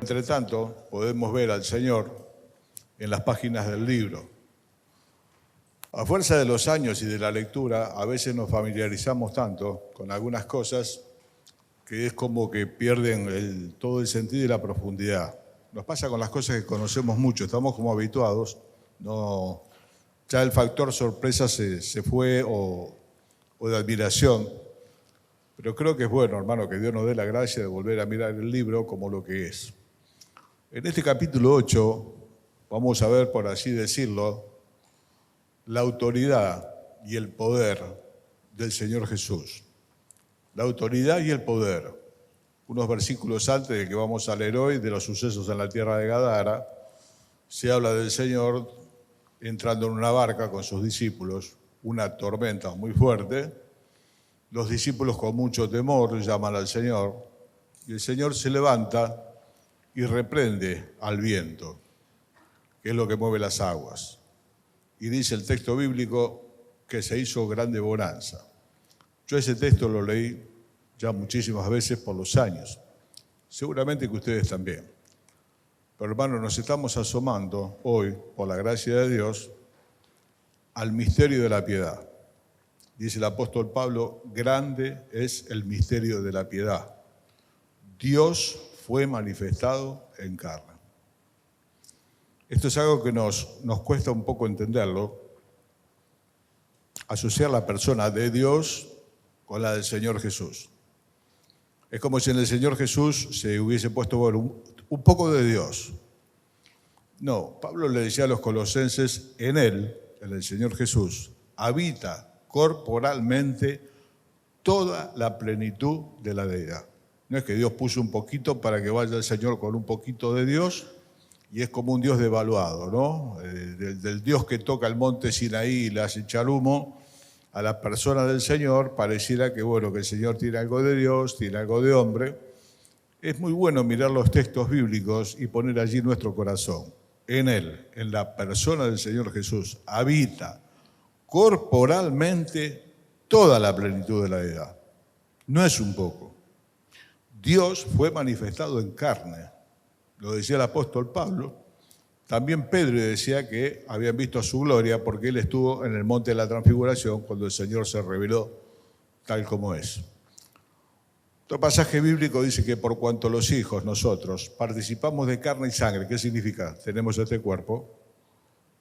Entre tanto, podemos ver al Señor en las páginas del libro. A fuerza de los años y de la lectura, a veces nos familiarizamos tanto con algunas cosas que es como que pierden todo el sentido y la profundidad. Nos pasa con las cosas que conocemos mucho, estamos como habituados, ya el factor sorpresa se fue o de admiración. Pero creo que es bueno, hermano, que Dios nos dé la gracia de volver a mirar el libro como lo que es. En este capítulo 8 vamos a ver, por así decirlo, la autoridad y el poder del Señor Jesús. La autoridad y el poder. Unos versículos antes de que vamos a leer hoy, de los sucesos en la tierra de Gadara, se habla del Señor entrando en una barca con sus discípulos, una tormenta muy fuerte. Los discípulos con mucho temor llaman al Señor y el Señor se levanta y reprende al viento, que es lo que mueve las aguas. Y dice el texto bíblico que se hizo grande bonanza. Yo ese texto lo leí ya muchísimas veces por los años. Seguramente que ustedes también. Pero hermanos, nos estamos asomando hoy, por la gracia de Dios, al misterio de la piedad. Dice el apóstol Pablo, grande es el misterio de la piedad. Dios fue manifestado en carne. Esto es algo que nos cuesta un poco entenderlo, asociar la persona de Dios con la del Señor Jesús. Es como si en el Señor Jesús se hubiese puesto un poco de Dios. No, Pablo le decía a los colosenses, en Él, en el Señor Jesús, habita corporalmente toda la plenitud de la deidad. No es que Dios puso un poquito para que vaya el Señor con un poquito de Dios y es como un Dios devaluado, ¿no? Del Dios que toca el monte Sinaí y le hace echar humo, a la persona del Señor pareciera que, que el Señor tiene algo de Dios, tiene algo de hombre. Es muy bueno mirar los textos bíblicos y poner allí nuestro corazón. En Él, en la persona del Señor Jesús, habita corporalmente toda la plenitud de la deidad. No es un poco. Dios fue manifestado en carne. Lo decía el apóstol Pablo. También Pedro decía que habían visto su gloria porque él estuvo en el monte de la transfiguración cuando el Señor se reveló tal como es. Otro pasaje bíblico dice que por cuanto los hijos, nosotros, participamos de carne y sangre, ¿qué significa? Tenemos este cuerpo.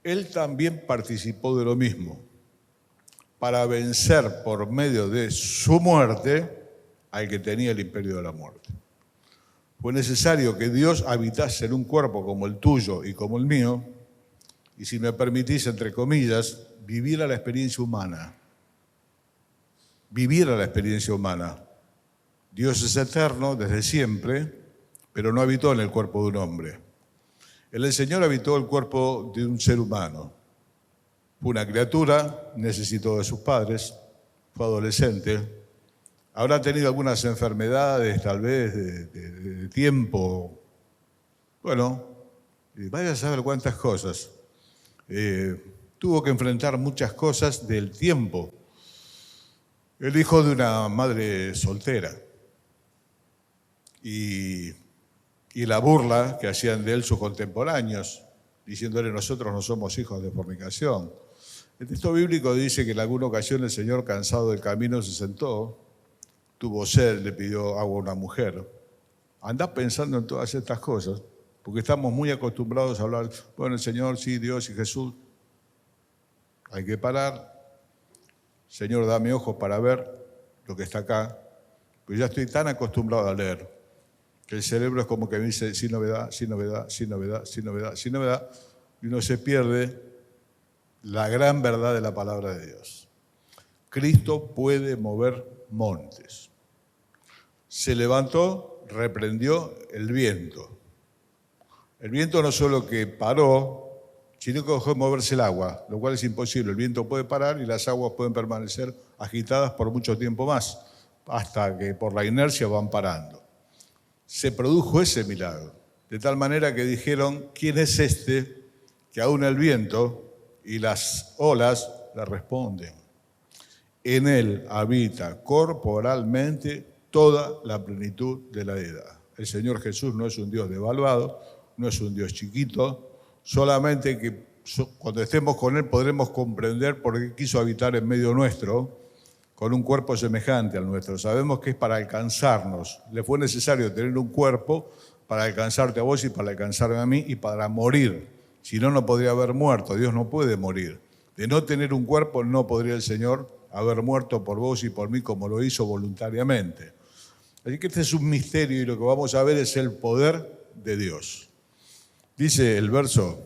Él también participó de lo mismo, para vencer por medio de su muerte al que tenía el imperio de la muerte. Fue necesario que Dios habitase en un cuerpo como el tuyo y como el mío, y si me permitís, entre comillas, viviera la experiencia humana. Viviera la experiencia humana. Dios es eterno desde siempre, pero no habitó en el cuerpo de un hombre. El Señor habitó el cuerpo de un ser humano. Fue una criatura, necesitó de sus padres, fue adolescente. Habrá tenido algunas enfermedades, tal vez, de tiempo. Bueno, vaya a saber cuántas cosas. Tuvo que enfrentar muchas cosas del tiempo. El hijo de una madre soltera. Y la burla que hacían de él sus contemporáneos, diciéndole nosotros no somos hijos de fornicación. El texto bíblico dice que en alguna ocasión el Señor, cansado del camino, se sentó, tuvo sed, le pidió agua a una mujer. Andá pensando en todas estas cosas, porque estamos muy acostumbrados a hablar, bueno, el Señor, sí, Dios y Jesús. Hay que parar. Señor, dame ojos para ver lo que está acá. Pues ya estoy tan acostumbrado a leer, que el cerebro es como que me dice, sin novedad, sin novedad, sin novedad, sin novedad, sin novedad, y uno se pierde la gran verdad de la palabra de Dios. Cristo puede mover montes. Se levantó, reprendió el viento. El viento no solo que paró, sino que dejó de moverse el agua, lo cual es imposible. El viento puede parar y las aguas pueden permanecer agitadas por mucho tiempo más, hasta que por la inercia van parando. Se produjo ese milagro, de tal manera que dijeron, ¿quién es este que aún el viento y las olas le responden? En Él habita corporalmente toda la plenitud de la deidad. El Señor Jesús no es un Dios devaluado, no es un Dios chiquito, solamente que cuando estemos con Él podremos comprender por qué quiso habitar en medio nuestro con un cuerpo semejante al nuestro. Sabemos que es para alcanzarnos. Le fue necesario tener un cuerpo para alcanzarte a vos y para alcanzarme a mí y para morir. Si no, no podría haber muerto. Dios no puede morir. De no tener un cuerpo, no podría el Señor haber muerto por vos y por mí como lo hizo voluntariamente. Así que este es un misterio y lo que vamos a ver es el poder de Dios. Dice el verso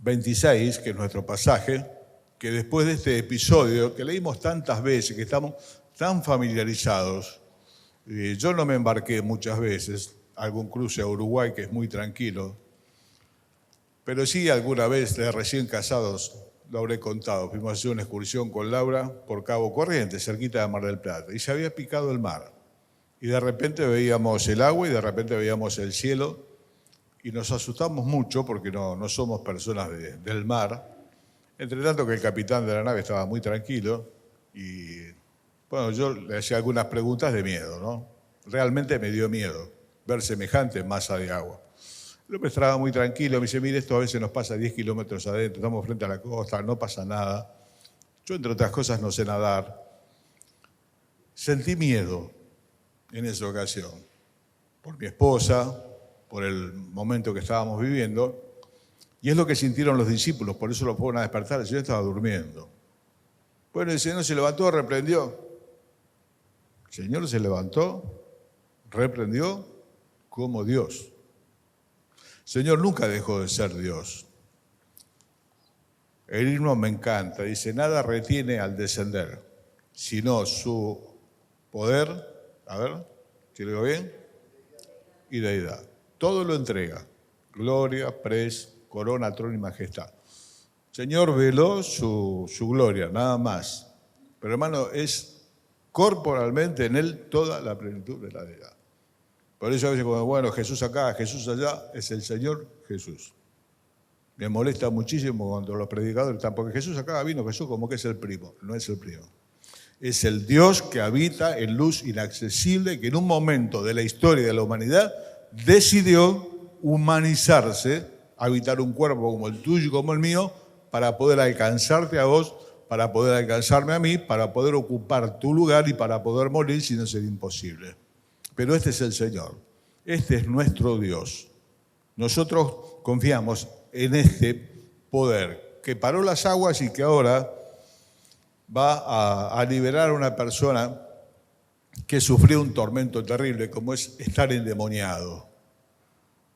26, que es nuestro pasaje, que después de este episodio que leímos tantas veces, que estamos tan familiarizados, yo no me embarqué muchas veces, algún cruce a Uruguay que es muy tranquilo, pero sí alguna vez de recién casados lo habré contado. Fuimos a hacer una excursión con Laura por Cabo Corrientes, cerquita de Mar del Plata, y se había picado el mar. Y de repente veíamos el agua y de repente veíamos el cielo y nos asustamos mucho porque no somos personas del mar. Entre tanto que el capitán de la nave estaba muy tranquilo y bueno, yo le hacía algunas preguntas de miedo, ¿no? Realmente me dio miedo ver semejante masa de agua. El hombre estaba muy tranquilo, me dice, mire, esto a veces nos pasa 10 kilómetros adentro, estamos frente a la costa, no pasa nada. Yo, entre otras cosas, no sé nadar. Sentí miedo en esa ocasión, por mi esposa, por el momento que estábamos viviendo, y es lo que sintieron los discípulos, por eso lo fueron a despertar, el Señor estaba durmiendo. Bueno, el Señor se levantó, reprendió. El Señor se levantó, reprendió como Dios. El Señor nunca dejó de ser Dios. El himno me encanta, dice, nada retiene al descender, sino su poder, a ver, ¿si lo digo bien? Y deidad. Todo lo entrega, gloria, pres, corona, trono y majestad. El Señor veló su gloria, nada más. Pero hermano, es corporalmente en Él toda la plenitud de la deidad. Por eso a veces cuando, bueno, Jesús acá, Jesús allá, es el Señor Jesús. Me molesta muchísimo cuando los predicadores están, porque Jesús acá vino, Jesús como que es el primo. No es el primo. Es el Dios que habita en luz inaccesible, que en un momento de la historia de la humanidad decidió humanizarse, habitar un cuerpo como el tuyo y como el mío, para poder alcanzarte a vos, para poder alcanzarme a mí, para poder ocupar tu lugar y para poder morir, si no sería imposible. Pero este es el Señor, este es nuestro Dios. Nosotros confiamos en este poder que paró las aguas y que ahora va a liberar a una persona que sufrió un tormento terrible, como es estar endemoniado.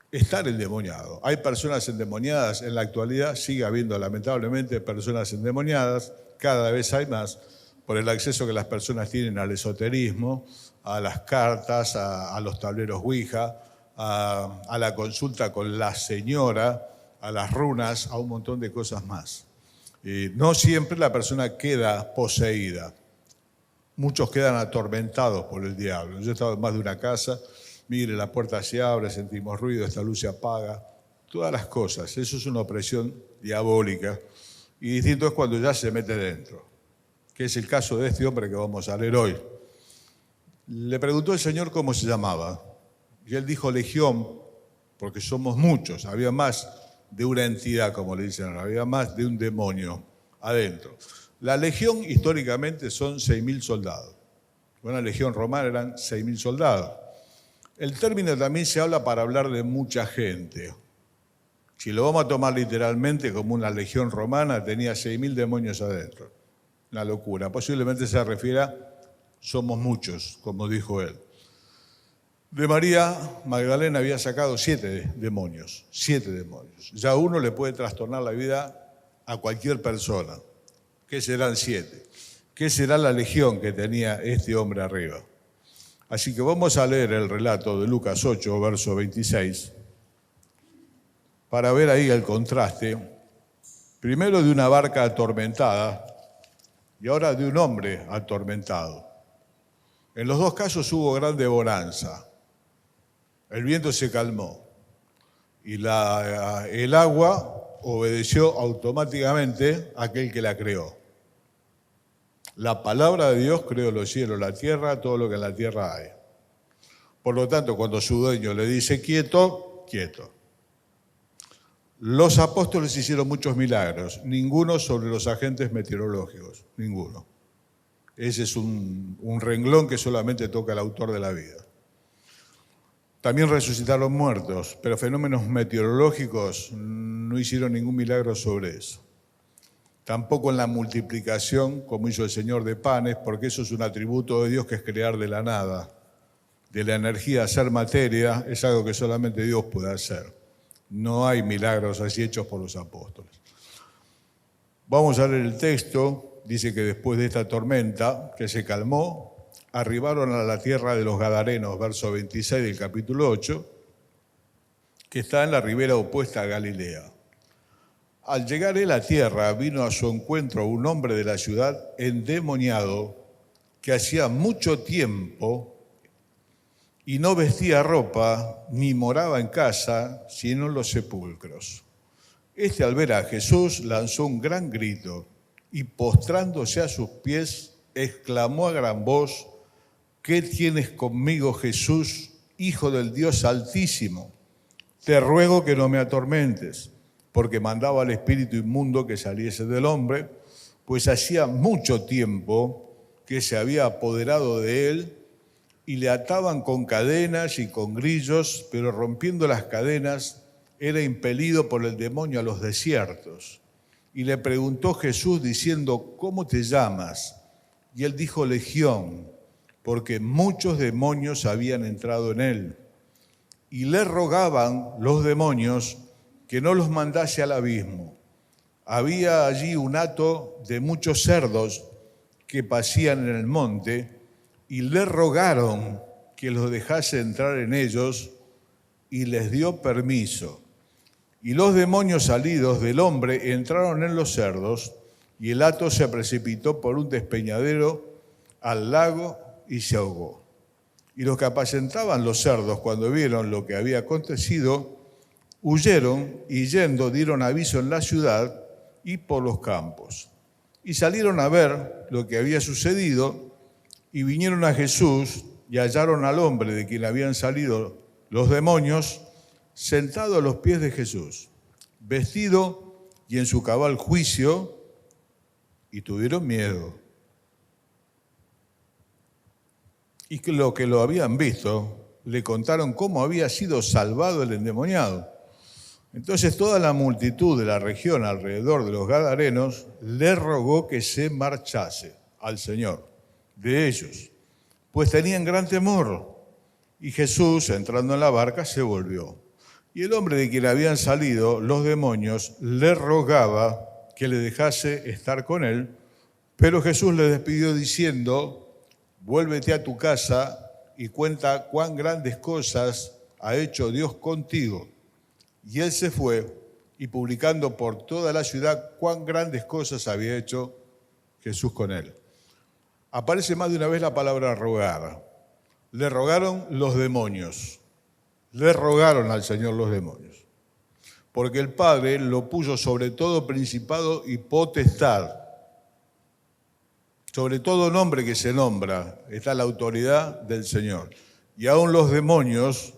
Estar endemoniado. Hay personas endemoniadas en la actualidad, sigue habiendo lamentablemente personas endemoniadas, cada vez hay más, por el acceso que las personas tienen al esoterismo, a las cartas, a los tableros Ouija, a la consulta con la señora, a las runas, a un montón de cosas más. No siempre la persona queda poseída. Muchos quedan atormentados por el diablo. Yo he estado en más de una casa, mire, la puerta se abre, sentimos ruido, esta luz se apaga, todas las cosas. Eso es una opresión diabólica. Y distinto es cuando ya se mete dentro, que es el caso de este hombre que vamos a leer hoy. Le preguntó el Señor cómo se llamaba, y él dijo Legión, porque somos muchos, había más de una entidad, como le dicen, había más de un demonio adentro. La legión históricamente son 6.000 soldados. Una legión romana eran 6.000 soldados. El término también se habla para hablar de mucha gente. Si lo vamos a tomar literalmente como una legión romana, tenía 6.000 demonios adentro. Una locura. Posiblemente se refiera, somos muchos, como dijo él. De María Magdalena había sacado 7 demonios. 7 demonios. Ya uno le puede trastornar la vida a cualquier persona. ¿Qué serán 7? ¿Qué será la legión que tenía este hombre arriba? Así que vamos a leer el relato de Lucas 8, verso 26, para ver ahí el contraste, primero de una barca atormentada y ahora de un hombre atormentado. En los dos casos hubo grande bonanza. El viento se calmó y el agua obedeció automáticamente a aquel que la creó. La palabra de Dios creó los cielos, la tierra, todo lo que en la tierra hay. Por lo tanto, cuando su dueño le dice quieto, quieto. Los apóstoles hicieron muchos milagros, ninguno sobre los agentes meteorológicos, ninguno. Ese es un renglón que solamente toca el autor de la vida. También resucitaron muertos, pero fenómenos meteorológicos no hicieron ningún milagro sobre eso. Tampoco en la multiplicación, como hizo el Señor de panes, porque eso es un atributo de Dios que es crear de la nada. De la energía hacer materia es algo que solamente Dios puede hacer. No hay milagros así hechos por los apóstoles. Vamos a leer el texto. Dice que después de esta tormenta que se calmó, arribaron a la tierra de los Gadarenos, verso 26 del capítulo 8, que está en la ribera opuesta a Galilea. Al llegar él a tierra, vino a su encuentro un hombre de la ciudad endemoniado que hacía mucho tiempo y no vestía ropa ni moraba en casa, sino en los sepulcros. Este, al ver a Jesús, lanzó un gran grito y postrándose a sus pies, exclamó a gran voz: ¿qué tienes conmigo, Jesús, Hijo del Dios Altísimo? Te ruego que no me atormentes, porque mandaba al espíritu inmundo que saliese del hombre, pues hacía mucho tiempo que se había apoderado de él, y le ataban con cadenas y con grillos, pero rompiendo las cadenas, era impelido por el demonio a los desiertos. Y le preguntó Jesús diciendo: ¿cómo te llamas? Y él dijo: Legión, porque muchos demonios habían entrado en él. Y le rogaban los demonios que no los mandase al abismo. Había allí un hato de muchos cerdos que pasían en el monte, y le rogaron que los dejase entrar en ellos, y les dio permiso. Y los demonios salidos del hombre entraron en los cerdos, y el hato se precipitó por un despeñadero al lago y se ahogó. Y los que apacentaban los cerdos, cuando vieron lo que había acontecido, huyeron y yendo dieron aviso en la ciudad y por los campos. Y salieron a ver lo que había sucedido, y vinieron a Jesús y hallaron al hombre de quien habían salido los demonios, sentado a los pies de Jesús, vestido y en su cabal juicio, y tuvieron miedo. Y que lo habían visto, le contaron cómo había sido salvado el endemoniado. Entonces toda la multitud de la región alrededor de los Gadarenos le rogó que se marchase al Señor de ellos, pues tenían gran temor. Y Jesús, entrando en la barca, se volvió. Y el hombre de quien habían salido los demonios le rogaba que le dejase estar con él, pero Jesús le despidió diciendo: vuélvete a tu casa y cuenta cuán grandes cosas ha hecho Dios contigo. Y él se fue, y publicando por toda la ciudad cuán grandes cosas había hecho Jesús con él. Aparece más de una vez la palabra rogar. Le rogaron los demonios. Le rogaron al Señor los demonios. Porque el Padre lo puso sobre todo principado y potestad. Sobre todo nombre que se nombra, está la autoridad del Señor. Y aún los demonios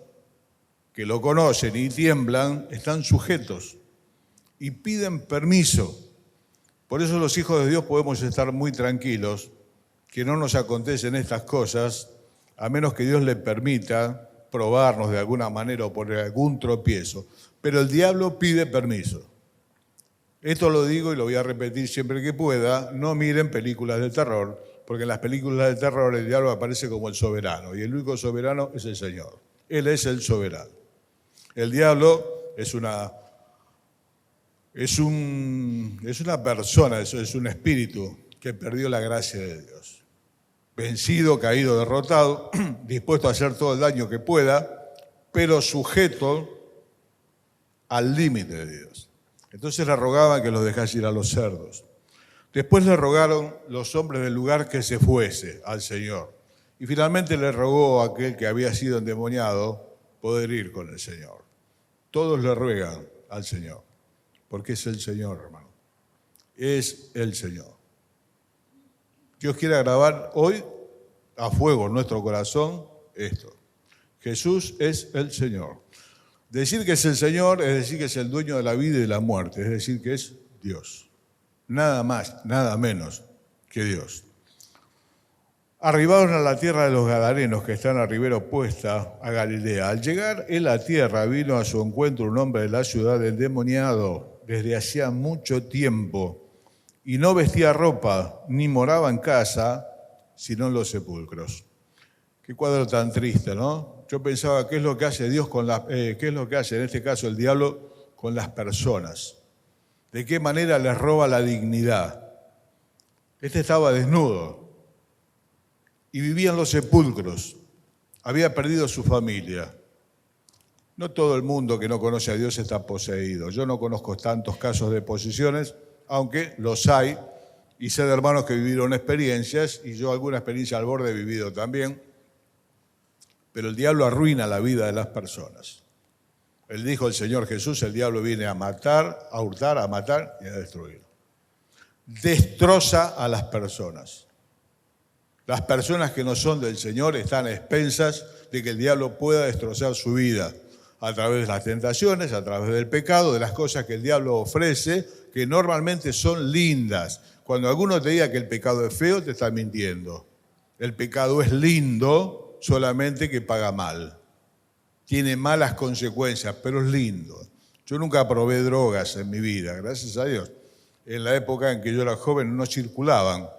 que lo conocen y tiemblan, están sujetos y piden permiso. Por eso los hijos de Dios podemos estar muy tranquilos, que no nos acontecen estas cosas, a menos que Dios le permita probarnos de alguna manera o por algún tropiezo. Pero el diablo pide permiso. Esto lo digo y lo voy a repetir siempre que pueda: no miren películas de terror, porque en las películas de terror el diablo aparece como el soberano, y el único soberano es el Señor. Él es el soberano. El diablo es una persona, es un espíritu que perdió la gracia de Dios. Vencido, caído, derrotado, dispuesto a hacer todo el daño que pueda, pero sujeto al límite de Dios. Entonces le rogaban que los dejase ir a los cerdos. Después le rogaron los hombres del lugar que se fuese al Señor. Y finalmente le rogó a aquel que había sido endemoniado poder ir con el Señor. Todos le ruegan al Señor, porque es el Señor, hermano. Es el Señor. Dios quiere grabar hoy a fuego en nuestro corazón esto: Jesús es el Señor. Decir que es el Señor es decir que es el dueño de la vida y de la muerte, es decir que es Dios. Nada más, nada menos que Dios. Arribaron a la tierra de los Gadarenos, que está en la ribera opuesta a Galilea. Al llegar en la tierra, vino a su encuentro un hombre de la ciudad endemoniado desde hacía mucho tiempo, y no vestía ropa, ni moraba en casa, sino en los sepulcros. Qué cuadro tan triste, ¿no? Yo pensaba, ¿qué es lo que hace Dios qué es lo que hace en este caso el diablo con las personas? ¿De qué manera les roba la dignidad? Este estaba desnudo y vivía en los sepulcros. Había perdido su familia. No todo el mundo que no conoce a Dios está poseído. Yo no conozco tantos casos de posesiones, aunque los hay, y sé de hermanos que vivieron experiencias, y yo alguna experiencia al borde he vivido también. Pero el diablo arruina la vida de las personas. Él dijo el Señor Jesús, el diablo viene a matar, a hurtar, a matar y a destruir. Destroza a las personas. Las personas que no son del Señor están a expensas de que el diablo pueda destrozar su vida a través de las tentaciones, a través del pecado, de las cosas que el diablo ofrece, que normalmente son lindas. Cuando alguno te diga que el pecado es feo, te está mintiendo. El pecado es lindo, solamente que paga mal. Tiene malas consecuencias, pero es lindo. Yo nunca probé drogas en mi vida, gracias a Dios. En la época en que yo era joven no circulaban,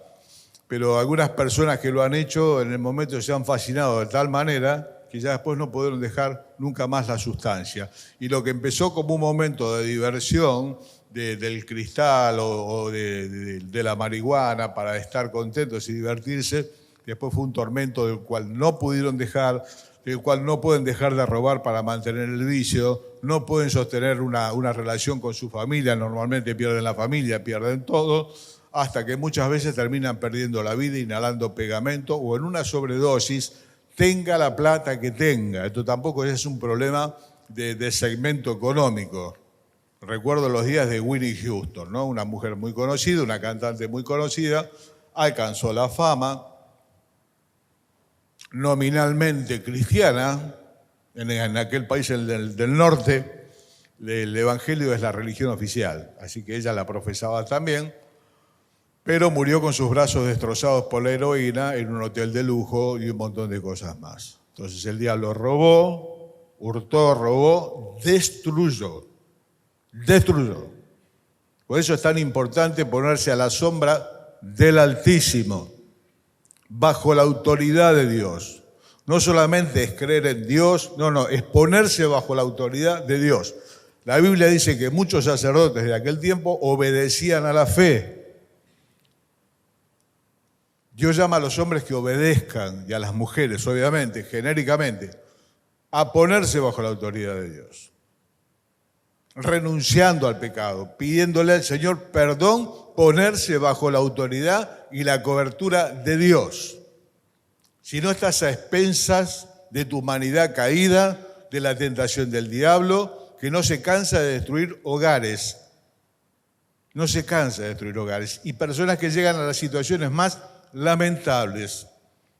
pero algunas personas que lo han hecho en el momento se han fascinado de tal manera que ya después no pudieron dejar nunca más la sustancia. Y lo que empezó como un momento de diversión del cristal o de la marihuana para estar contentos y divertirse, después fue un tormento del cual no pudieron dejar, del cual no pueden dejar de robar para mantener el vicio, no pueden sostener una relación con su familia, normalmente pierden la familia, pierden todo, hasta que muchas veces terminan perdiendo la vida, inhalando pegamento o en una sobredosis, tenga la plata que tenga. Esto tampoco es un problema de segmento económico. Recuerdo los días de Whitney Houston, ¿no? Una mujer muy conocida, una cantante muy conocida, alcanzó la fama, nominalmente cristiana, en aquel país del norte, el evangelio es la religión oficial, así que ella la profesaba también, pero murió con sus brazos destrozados por la heroína en un hotel de lujo y un montón de cosas más. Entonces el diablo robó, hurtó, robó, destruyó. Por eso es tan importante ponerse a la sombra del Altísimo, bajo la autoridad de Dios. No solamente es creer en Dios, no, es ponerse bajo la autoridad de Dios. La Biblia dice que muchos sacerdotes de aquel tiempo obedecían a la fe. Dios llama a los hombres que obedezcan, y a las mujeres, obviamente, genéricamente, a ponerse bajo la autoridad de Dios. Renunciando al pecado, pidiéndole al Señor perdón, ponerse bajo la autoridad y la cobertura de Dios. Si no estás a expensas de tu humanidad caída, de la tentación del diablo, que no se cansa de destruir hogares. No se cansa de destruir hogares. Y personas que llegan a las situaciones más lamentables.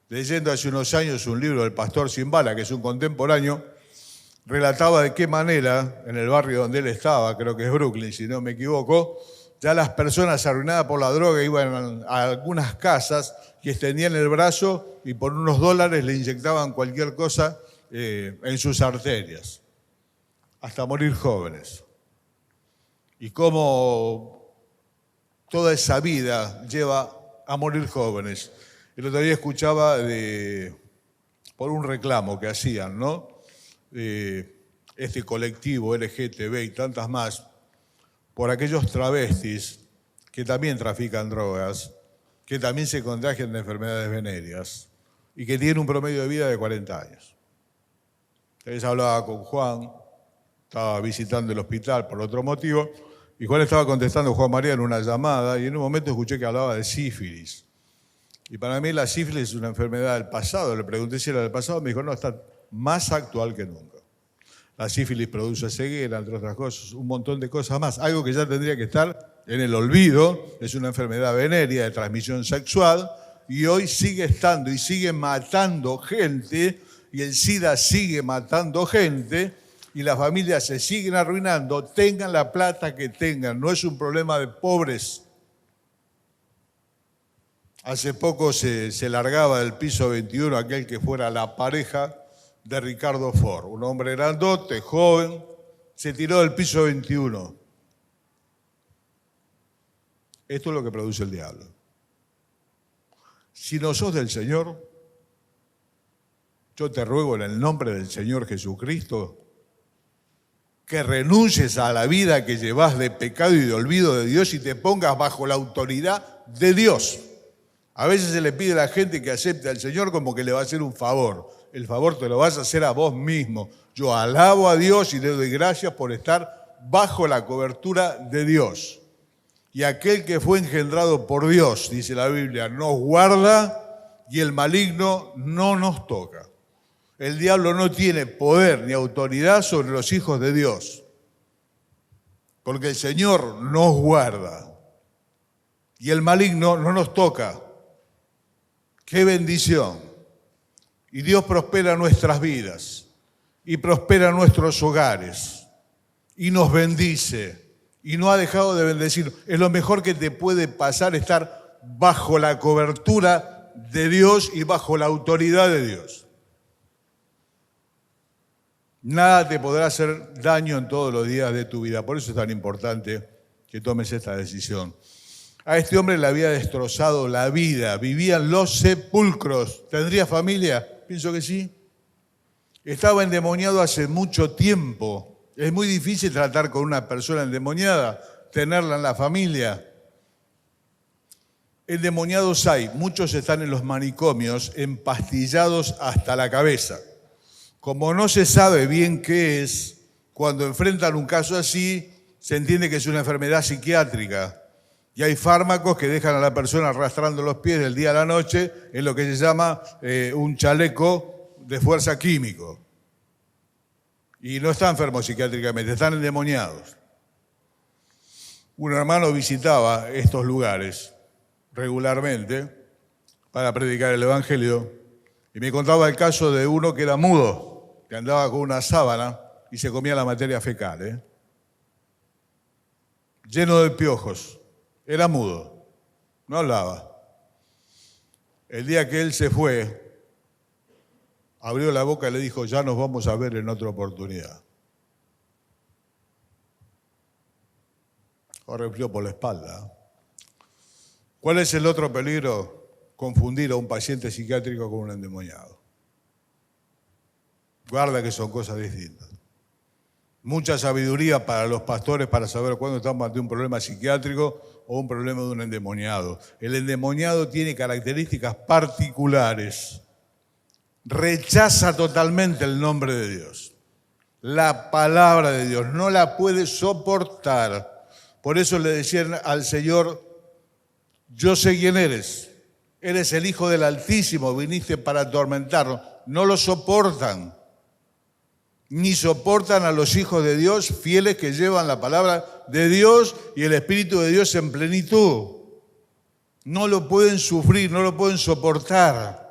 Leyendo hace unos años un libro del pastor Simbala, que es un contemporáneo, relataba de qué manera, en el barrio donde él estaba, creo que es Brooklyn, si no me equivoco, ya las personas arruinadas por la droga iban a algunas casas que extendían el brazo y por unos $1 le inyectaban cualquier cosa en sus arterias, hasta morir jóvenes. Y cómo toda esa vida lleva a morir jóvenes. El otro día escuchaba por un reclamo que hacían, ¿no? Este colectivo LGTB y tantas más, por aquellos travestis que también trafican drogas, que también se contagian de enfermedades venéreas y que tienen un promedio de vida de 40 años. Entonces hablaba con Juan, estaba visitando el hospital por otro motivo, y Juan estaba contestando a Juan María en una llamada y en un momento escuché que hablaba de sífilis. Y para mí la sífilis es una enfermedad del pasado. Le pregunté si era del pasado, me dijo, no, está más actual que nunca. La sífilis produce ceguera, entre otras cosas, un montón de cosas más. Algo que ya tendría que estar en el olvido, es una enfermedad venérea de transmisión sexual y hoy sigue estando y sigue matando gente y el SIDA sigue matando gente y las familias se siguen arruinando, tengan la plata que tengan, no es un problema de pobres. Hace poco se largaba del piso 21 aquel que fuera la pareja de Ricardo Ford, un hombre grandote, joven, se tiró del piso 21. Esto es lo que produce el diablo. Si no sos del Señor, yo te ruego en el nombre del Señor Jesucristo que renuncies a la vida que llevas de pecado y de olvido de Dios y te pongas bajo la autoridad de Dios. A veces se le pide a la gente que acepte al Señor como que le va a hacer un favor. El favor te lo vas a hacer a vos mismo. Yo alabo a Dios y le doy gracias por estar bajo la cobertura de Dios. Y aquel que fue engendrado por Dios, dice la Biblia, nos guarda y el maligno no nos toca. El diablo no tiene poder ni autoridad sobre los hijos de Dios, porque el Señor nos guarda y el maligno no nos toca. ¡Qué bendición! Y Dios prospera nuestras vidas y prospera nuestros hogares y nos bendice y no ha dejado de bendecir. Es lo mejor que te puede pasar estar bajo la cobertura de Dios y bajo la autoridad de Dios. Nada te podrá hacer daño en todos los días de tu vida. Por eso es tan importante que tomes esta decisión. A este hombre le había destrozado la vida, vivía en los sepulcros. ¿Tendría familia? Pienso que sí. Estaba endemoniado hace mucho tiempo. Es muy difícil tratar con una persona endemoniada, tenerla en la familia. Endemoniados hay, muchos están en los manicomios, empastillados hasta la cabeza. Como no se sabe bien qué es, cuando enfrentan un caso así, se entiende que es una enfermedad psiquiátrica. Y hay fármacos que dejan a la persona arrastrando los pies del día a la noche en lo que se llama un chaleco de fuerza químico. Y no están enfermos psiquiátricamente, están endemoniados. Un hermano visitaba estos lugares regularmente para predicar el Evangelio y me contaba el caso de uno que era mudo, que andaba con una sábana y se comía la materia fecal, lleno de piojos. Era mudo, no hablaba. El día que él se fue, abrió la boca y le dijo, ya nos vamos a ver en otra oportunidad. Ahora frío por la espalda. ¿Cuál es el otro peligro? Confundir a un paciente psiquiátrico con un endemoniado. Guarda que son cosas distintas. Mucha sabiduría para los pastores para saber cuándo estamos ante un problema psiquiátrico o un problema de un endemoniado. El endemoniado tiene características particulares. Rechaza totalmente el nombre de Dios. La palabra de Dios no la puede soportar. Por eso le decían al Señor, yo sé quién eres. Eres el Hijo del Altísimo, viniste para atormentarnos. No lo soportan. Ni soportan a los hijos de Dios fieles que llevan la palabra de Dios y el Espíritu de Dios en plenitud. No lo pueden sufrir, no lo pueden soportar.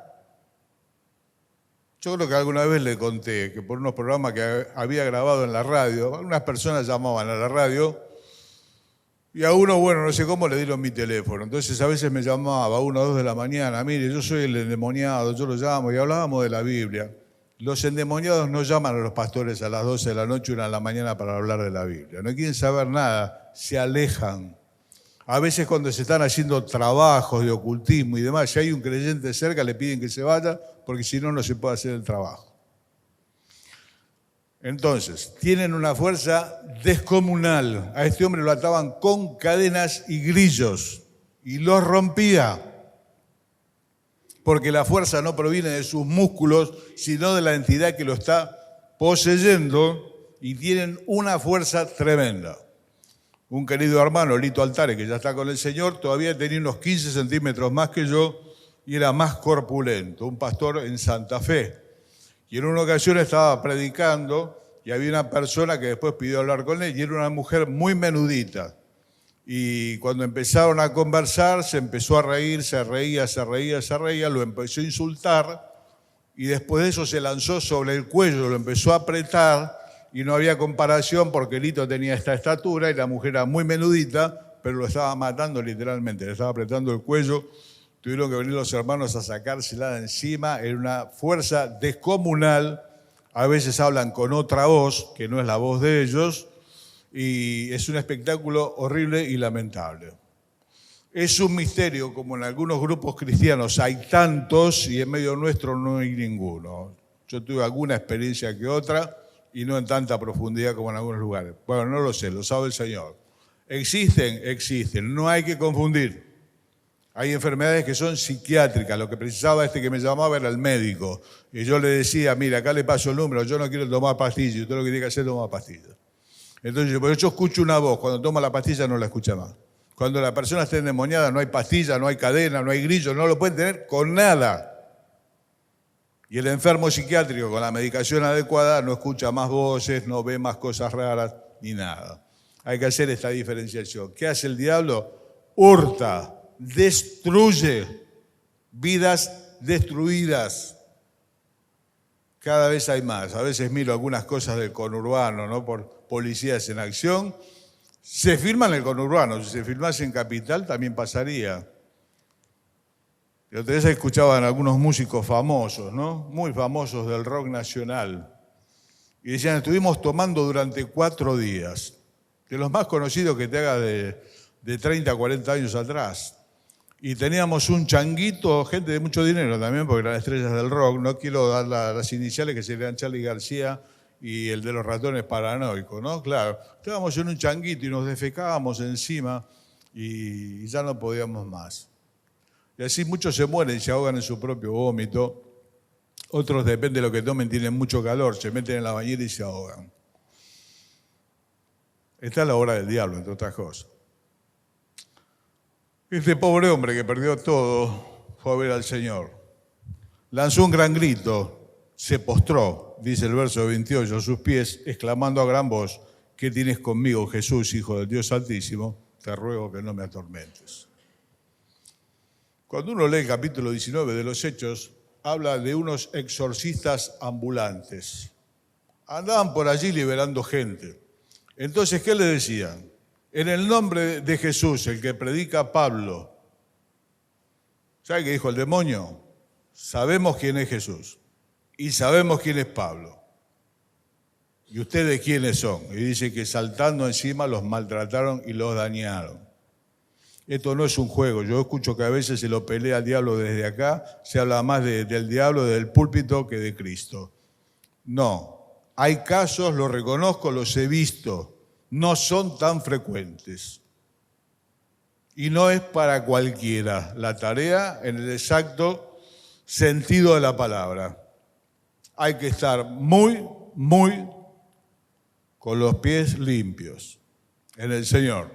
Yo creo que alguna vez le conté que por unos programas que había grabado en la radio, algunas personas llamaban a la radio y a uno, bueno, no sé cómo, le dieron mi teléfono. Entonces a veces me llamaba a 1 o 2 de la mañana, mire, yo soy el endemoniado, yo lo llamo y hablábamos de la Biblia. Los endemoniados no llaman a los pastores a las 12 de la noche, 1 de la mañana para hablar de la Biblia. No quieren saber nada, se alejan. A veces cuando se están haciendo trabajos de ocultismo y demás, si hay un creyente cerca, le piden que se vaya, porque si no, no se puede hacer el trabajo. Entonces, tienen una fuerza descomunal. A este hombre lo ataban con cadenas y grillos y los rompía. Porque la fuerza no proviene de sus músculos, sino de la entidad que lo está poseyendo y tienen una fuerza tremenda. Un querido hermano, Lito Altare, que ya está con el Señor, todavía tenía unos 15 centímetros más que yo y era más corpulento, un pastor en Santa Fe. Y en una ocasión estaba predicando y había una persona que después pidió hablar con él y era una mujer muy menudita. Y cuando empezaron a conversar, se empezó a reír, se reía, lo empezó a insultar y después de eso se lanzó sobre el cuello, lo empezó a apretar y no había comparación porque Lito tenía esta estatura y la mujer era muy menudita, pero lo estaba matando literalmente, le estaba apretando el cuello. Tuvieron que venir los hermanos a sacársela de encima, era una fuerza descomunal. A veces hablan con otra voz, que no es la voz de ellos, y es un espectáculo horrible y lamentable. Es un misterio, como en algunos grupos cristianos hay tantos y en medio nuestro no hay ninguno. Yo tuve alguna experiencia que otra y no en tanta profundidad como en algunos lugares. Bueno, no lo sé, lo sabe el Señor. ¿Existen? Existen, no hay que confundir. Hay enfermedades que son psiquiátricas, lo que precisaba que me llamaba era el médico. Y yo le decía, mira, acá le paso el número, yo no quiero tomar pastillas, usted lo que tiene que hacer es tomar pastillas. Entonces, yo escucho una voz, cuando toma la pastilla no la escucha más. Cuando la persona está endemoniada no hay pastilla, no hay cadena, no hay grillo, no lo pueden tener con nada. Y el enfermo psiquiátrico con la medicación adecuada no escucha más voces, no ve más cosas raras, ni nada. Hay que hacer esta diferenciación. ¿Qué hace el diablo? Hurta, destruye, vidas destruidas. Cada vez hay más. A veces miro algunas cosas del conurbano, ¿no? Por policías en acción. Se firma en el conurbano. Si se firmase en Capital también pasaría. Y otra vez escuchaban algunos músicos famosos, ¿no? Muy famosos del rock nacional. Y decían, estuvimos tomando durante 4 días. De los más conocidos que te haga de 30 a 40 años atrás. Y teníamos un changuito, gente de mucho dinero también, porque eran estrellas del rock. No quiero dar las iniciales que serían Charly García y el de los ratones paranoicos, ¿no? Claro, estábamos en un changuito y nos defecábamos encima y ya no podíamos más. Y así muchos se mueren y se ahogan en su propio vómito. Otros, depende de lo que tomen, tienen mucho calor, se meten en la bañera y se ahogan. Esta es la obra del diablo, entre otras cosas. Este pobre hombre que perdió todo fue a ver al Señor. Lanzó un gran grito, se postró, dice el verso 28, a sus pies, exclamando a gran voz, ¿qué tienes conmigo, Jesús, Hijo del Dios Altísimo? Te ruego que no me atormentes. Cuando uno lee el capítulo 19 de los Hechos, habla de unos exorcistas ambulantes. Andaban por allí liberando gente. Entonces, ¿qué le decían? En el nombre de Jesús, el que predica Pablo. ¿Sabe qué dijo el demonio? Sabemos quién es Jesús y sabemos quién es Pablo. ¿Y ustedes quiénes son? Y dice que saltando encima los maltrataron y los dañaron. Esto no es un juego. Yo escucho que a veces se lo pelea al diablo desde acá, se habla más del diablo desde el púlpito que de Cristo. No, hay casos, los reconozco, los he visto. No son tan frecuentes. Y no es para cualquiera la tarea en el exacto sentido de la palabra. Hay que estar muy con los pies limpios en el Señor.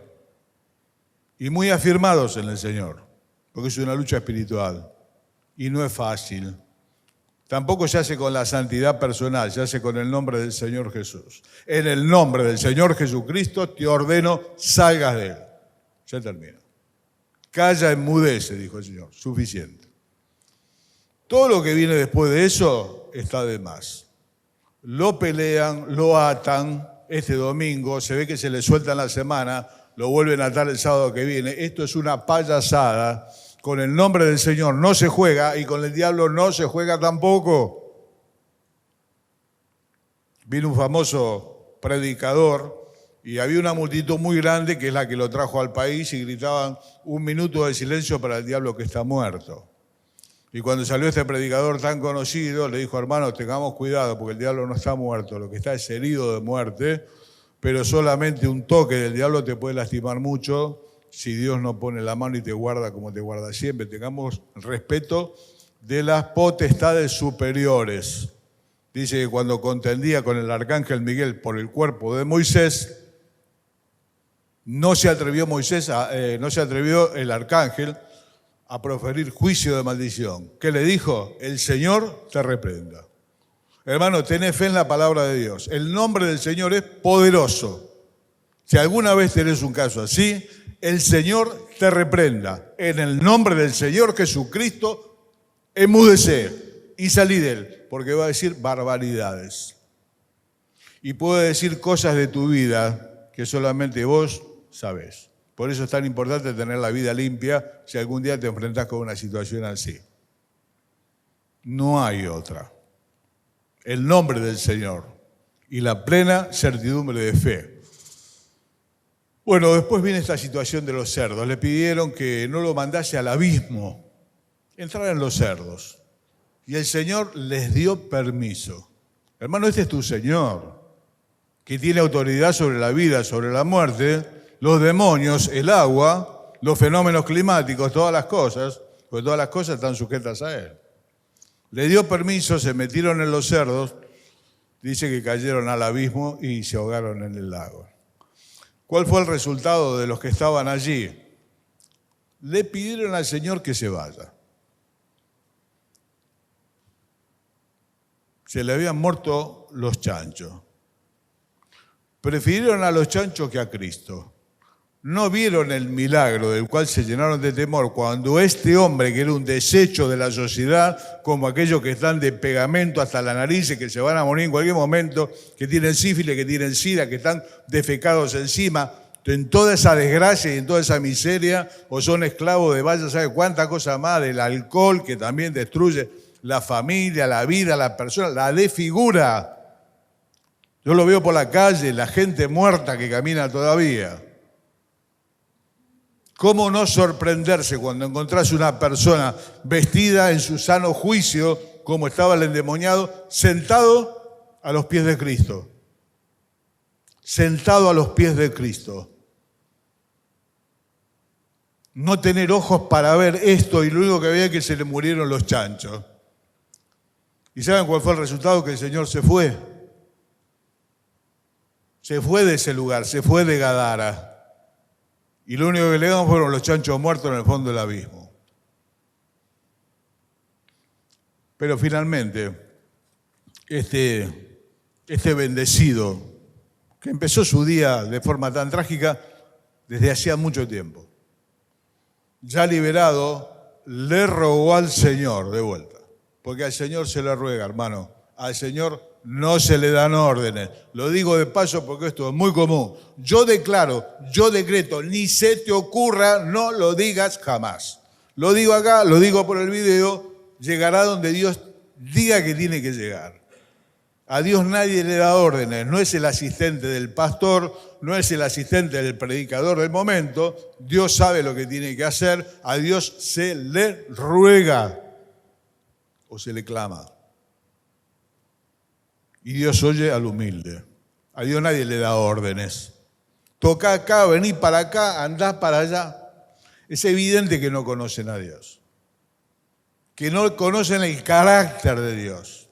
Y muy afirmados en el Señor, porque es una lucha espiritual. Y no es fácil. Tampoco se hace con la santidad personal, se hace con el nombre del Señor Jesús. En el nombre del Señor Jesucristo te ordeno, salgas de él. Ya termina. Calla, enmudece, dijo el Señor. Suficiente. Todo lo que viene después de eso está de más. Lo pelean, lo atan. Este domingo se ve que se le suelta en la semana, lo vuelven a atar el sábado que viene. Esto es una payasada. Con el nombre del Señor no se juega y con el diablo no se juega tampoco. Vino un famoso predicador y había una multitud muy grande que es la que lo trajo al país y gritaban 1 minuto de silencio para el diablo que está muerto. Y cuando salió este predicador tan conocido, le dijo, hermanos, tengamos cuidado porque el diablo no está muerto, lo que está es herido de muerte, pero solamente un toque del diablo te puede lastimar mucho. Si Dios no pone la mano y te guarda como te guarda siempre, tengamos respeto de las potestades superiores. Dice que cuando contendía con el arcángel Miguel por el cuerpo de Moisés, no se atrevió el arcángel a proferir juicio de maldición. ¿Qué le dijo? El Señor te reprenda. Hermano, tenés fe en la palabra de Dios. El nombre del Señor es poderoso. Si alguna vez tenés un caso así, el Señor te reprenda. En el nombre del Señor Jesucristo, enmudece. y salí de él, porque va a decir barbaridades. Y puede decir cosas de tu vida que solamente vos sabés. Por eso es tan importante tener la vida limpia si algún día te enfrentás con una situación así. No hay otra. El nombre del Señor y la plena certidumbre de fe. Bueno, después viene esta situación de los cerdos. Le pidieron que no lo mandase al abismo. Entraran los cerdos. Y el Señor les dio permiso. Hermano, este es tu Señor, que tiene autoridad sobre la vida, sobre la muerte, los demonios, el agua, los fenómenos climáticos, todas las cosas, porque todas las cosas están sujetas a Él. Le dio permiso, se metieron en los cerdos, dice que cayeron al abismo y se ahogaron en el lago. ¿Cuál fue el resultado de los que estaban allí? Le pidieron al Señor que se vaya. Se le habían muerto los chanchos. Prefirieron a los chanchos que a Cristo. No vieron el milagro del cual se llenaron de temor cuando este hombre, que era un desecho de la sociedad, como aquellos que están de pegamento hasta la nariz y que se van a morir en cualquier momento, que tienen sífilis, que tienen sida, que están defecados encima, en toda esa desgracia y en toda esa miseria, o son esclavos de vaya sabe cuánta cosa más, del alcohol que también destruye la familia, la vida, la persona, la desfigura. Yo lo veo por la calle, la gente muerta que camina todavía. ¿Cómo no sorprenderse cuando encontrás una persona vestida en su sano juicio, como estaba el endemoniado, sentado a los pies de Cristo? Sentado a los pies de Cristo. No tener ojos para ver esto y lo único que veía es que se le murieron los chanchos. ¿Y saben cuál fue el resultado? Que el Señor se fue. Se fue de ese lugar, se fue de Gadara. Y lo único que le dieron fueron los chanchos muertos en el fondo del abismo. Pero finalmente, este bendecido, que empezó su día de forma tan trágica desde hacía mucho tiempo, ya liberado, le rogó al Señor de vuelta. Porque al Señor se le ruega, hermano. Al Señor no se le dan órdenes. Lo digo de paso porque esto es muy común. Yo declaro, yo decreto, ni se te ocurra, no lo digas jamás. Lo digo acá, lo digo por el video, llegará donde Dios diga que tiene que llegar. A Dios nadie le da órdenes, no es el asistente del pastor, no es el asistente del predicador del momento. Dios sabe lo que tiene que hacer, a Dios se le ruega o se le clama. Y Dios oye al humilde. A Dios nadie le da órdenes. Toca acá, vení para acá, andá para allá. Es evidente que no conocen a Dios. Que no conocen el carácter de Dios.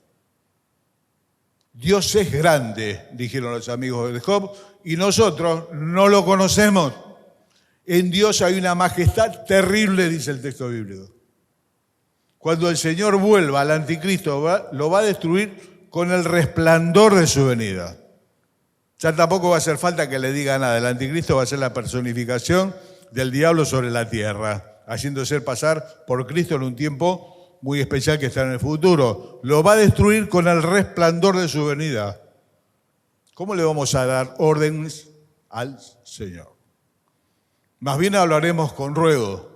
Dios es grande, dijeron los amigos de Job, y nosotros no lo conocemos. En Dios hay una majestad terrible, dice el texto bíblico. Cuando el Señor vuelva al anticristo, lo va a destruir con el resplandor de su venida. Ya tampoco va a hacer falta que le diga nada. El anticristo va a ser la personificación del diablo sobre la tierra, haciéndose pasar por Cristo en un tiempo muy especial que está en el futuro. Lo va a destruir con el resplandor de su venida. ¿Cómo le vamos a dar órdenes al Señor? Más bien hablaremos con ruego.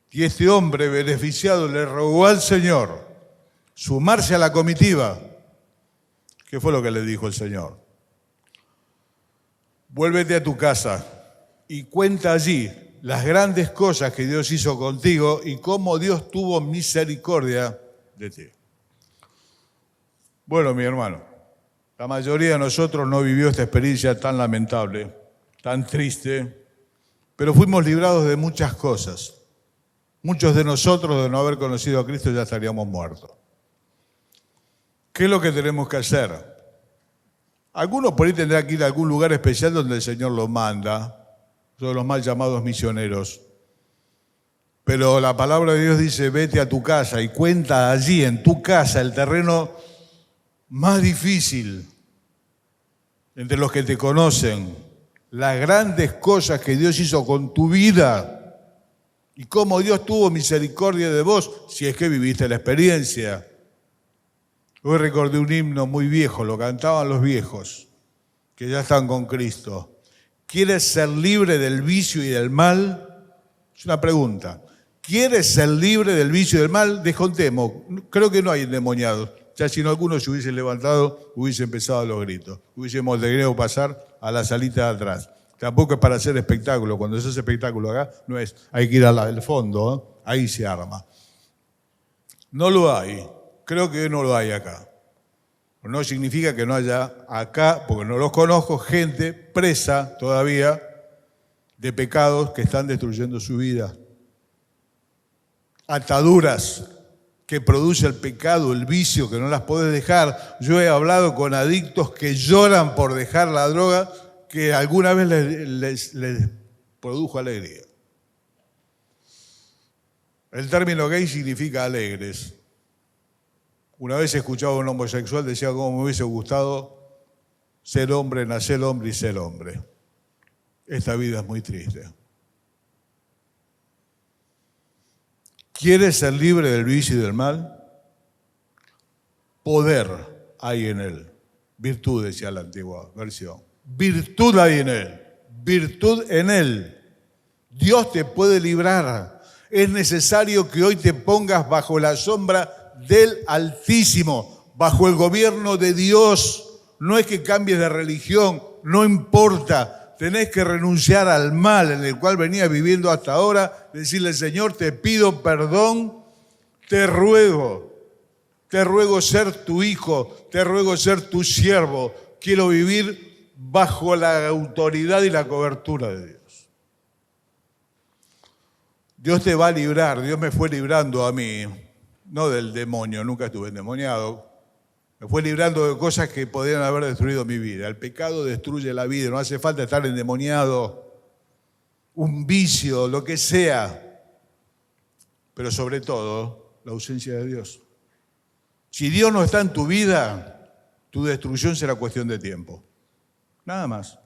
Y este hombre beneficiado le rogó al Señor sumarse a la comitiva. ¿Qué fue lo que le dijo el Señor? Vuélvete a tu casa y cuenta allí las grandes cosas que Dios hizo contigo y cómo Dios tuvo misericordia de ti. Bueno, mi hermano, la mayoría de nosotros no vivió esta experiencia tan lamentable, tan triste, pero fuimos librados de muchas cosas. Muchos de nosotros, de no haber conocido a Cristo, ya estaríamos muertos. ¿Qué es lo que tenemos que hacer? Algunos por ahí tendrán que ir a algún lugar especial donde el Señor los manda, son los mal llamados misioneros. Pero la palabra de Dios dice, vete a tu casa y cuenta allí, en tu casa, el terreno más difícil entre los que te conocen, las grandes cosas que Dios hizo con tu vida y cómo Dios tuvo misericordia de vos, si es que viviste la experiencia. Hoy recordé un himno muy viejo, lo cantaban los viejos, que ya están con Cristo. ¿Quieres ser libre del vicio y del mal? Es una pregunta. ¿Quieres ser libre del vicio y del mal? Descontemos. Creo que no hay endemoniados. Ya si no alguno se hubiese levantado, hubiese empezado los gritos. Hubiésemos querido pasar a la salita de atrás. Tampoco es para hacer espectáculo. Cuando se hace espectáculo acá, no es, hay que ir al fondo, ¿eh? Ahí se arma. No lo hay. Creo que no lo hay acá. No significa que no haya acá, porque no los conozco, gente presa todavía de pecados que están destruyendo su vida. Ataduras que produce el pecado, el vicio, que no las podés dejar. Yo he hablado con adictos que lloran por dejar la droga que alguna vez les produjo alegría. El término gay significa alegres. Una vez escuchaba a un homosexual, decía cómo me hubiese gustado ser hombre, nacer hombre y ser hombre. Esta vida es muy triste. ¿Quieres ser libre del vicio y del mal? Poder hay en él. Virtud, decía la antigua versión. Virtud hay en él. Virtud en él. Dios te puede librar. Es necesario que hoy te pongas bajo la sombra del Altísimo, bajo el gobierno de Dios. No es que cambies de religión, no importa. Tenés que renunciar al mal en el cual venías viviendo hasta ahora, decirle, Señor, te pido perdón, te ruego ser tu hijo, te ruego ser tu siervo, quiero vivir bajo la autoridad y la cobertura de Dios. Dios te va a librar, Dios me fue librando a mí, no del demonio, nunca estuve endemoniado. Me fue librando de cosas que podrían haber destruido mi vida. El pecado destruye la vida, no hace falta estar endemoniado, un vicio, lo que sea. Pero sobre todo, la ausencia de Dios. Si Dios no está en tu vida, tu destrucción será cuestión de tiempo. Nada más.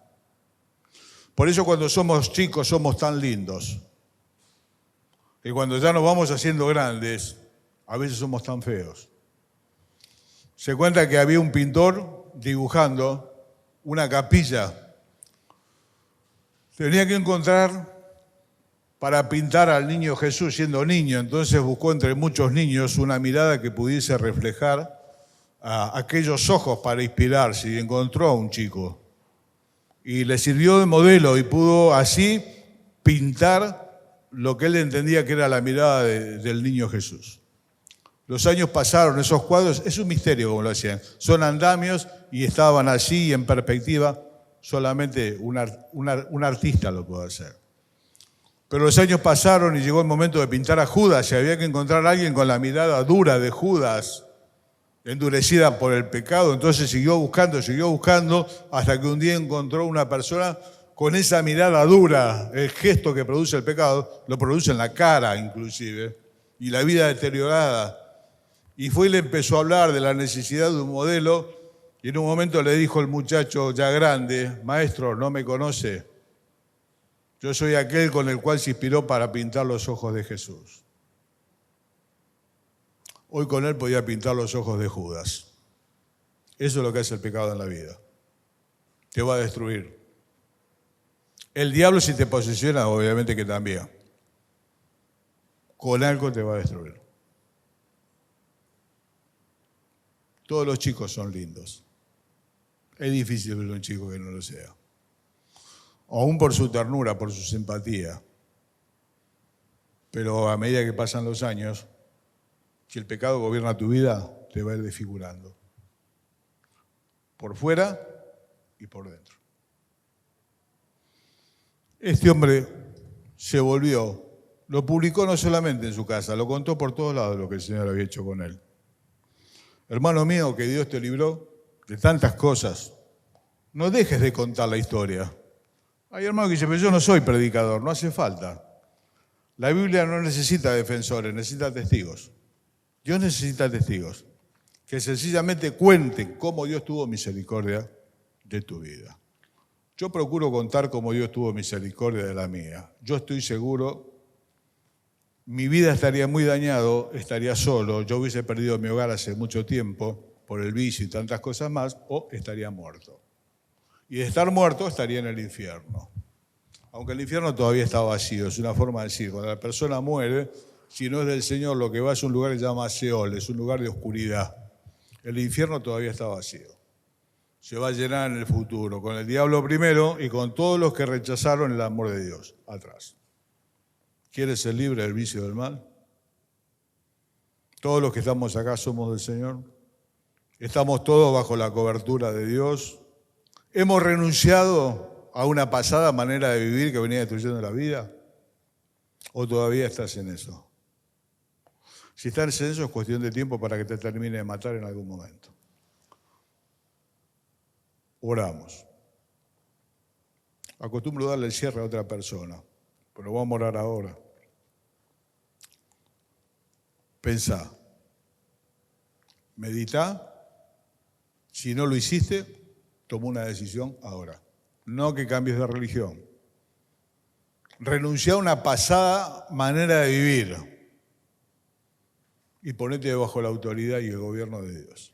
Por eso cuando somos chicos somos tan lindos. Y cuando ya nos vamos haciendo grandes, a veces somos tan feos. Se cuenta que había un pintor dibujando una capilla. Tenía que encontrar para pintar al niño Jesús siendo niño. Entonces buscó entre muchos niños una mirada que pudiese reflejar a aquellos ojos para inspirarse. Y encontró a un chico. Y le sirvió de modelo y pudo así pintar lo que él entendía que era la mirada del niño Jesús. Los años pasaron, esos cuadros, es un misterio como lo hacían. Son andamios y estaban allí en perspectiva. Solamente un artista lo puede hacer. Pero los años pasaron y llegó el momento de pintar a Judas y había que encontrar a alguien con la mirada dura de Judas, endurecida por el pecado. Entonces siguió buscando, hasta que un día encontró una persona con esa mirada dura. El gesto que produce el pecado lo produce en la cara inclusive, y la vida deteriorada. Y fue y le empezó a hablar de la necesidad de un modelo, y en un momento le dijo el muchacho ya grande, maestro, ¿no me conoce? Yo soy aquel con el cual se inspiró para pintar los ojos de Jesús. Hoy con él podía pintar los ojos de Judas. Eso es lo que hace el pecado en la vida. Te va a destruir. El diablo, si te posesiona, obviamente que también. Con algo te va a destruir. Todos los chicos son lindos. Es difícil ver un chico que no lo sea. Aún por su ternura, por su simpatía. Pero a medida que pasan los años, si el pecado gobierna tu vida, te va a ir desfigurando. Por fuera y por dentro. Este hombre se volvió, lo publicó no solamente en su casa, lo contó por todos lados lo que el Señor había hecho con él. Hermano mío, que Dios te libró de tantas cosas, no dejes de contar la historia. Hay hermanos que dicen, pero yo no soy predicador, no hace falta. La Biblia no necesita defensores, necesita testigos. Dios necesita testigos que sencillamente cuenten cómo Dios tuvo misericordia de tu vida. Yo procuro contar cómo Dios tuvo misericordia de la mía. Yo estoy seguro, mi vida estaría muy dañado, estaría solo, yo hubiese perdido mi hogar hace mucho tiempo, por el vicio y tantas cosas más, o estaría muerto. Y de estar muerto estaría en el infierno. Aunque el infierno todavía está vacío, es una forma de decir, cuando la persona muere, si no es del Señor, lo que va es un lugar que se llama Seol, es un lugar de oscuridad. El infierno todavía está vacío. Se va a llenar en el futuro, con el diablo primero y con todos los que rechazaron el amor de Dios atrás. ¿Quieres ser libre del vicio del mal? Todos los que estamos acá somos del Señor. Estamos todos bajo la cobertura de Dios. ¿Hemos renunciado a una pasada manera de vivir que venía destruyendo la vida? ¿O todavía estás en eso? Si estás en eso es cuestión de tiempo para que te termine de matar en algún momento. Oramos. Acostumbro darle el cierre a otra persona, pero vamos a orar ahora. Pensá, meditá. Si no lo hiciste, toma una decisión ahora. No que cambies de religión. Renuncia a una pasada manera de vivir y ponete bajo la autoridad y el gobierno de Dios.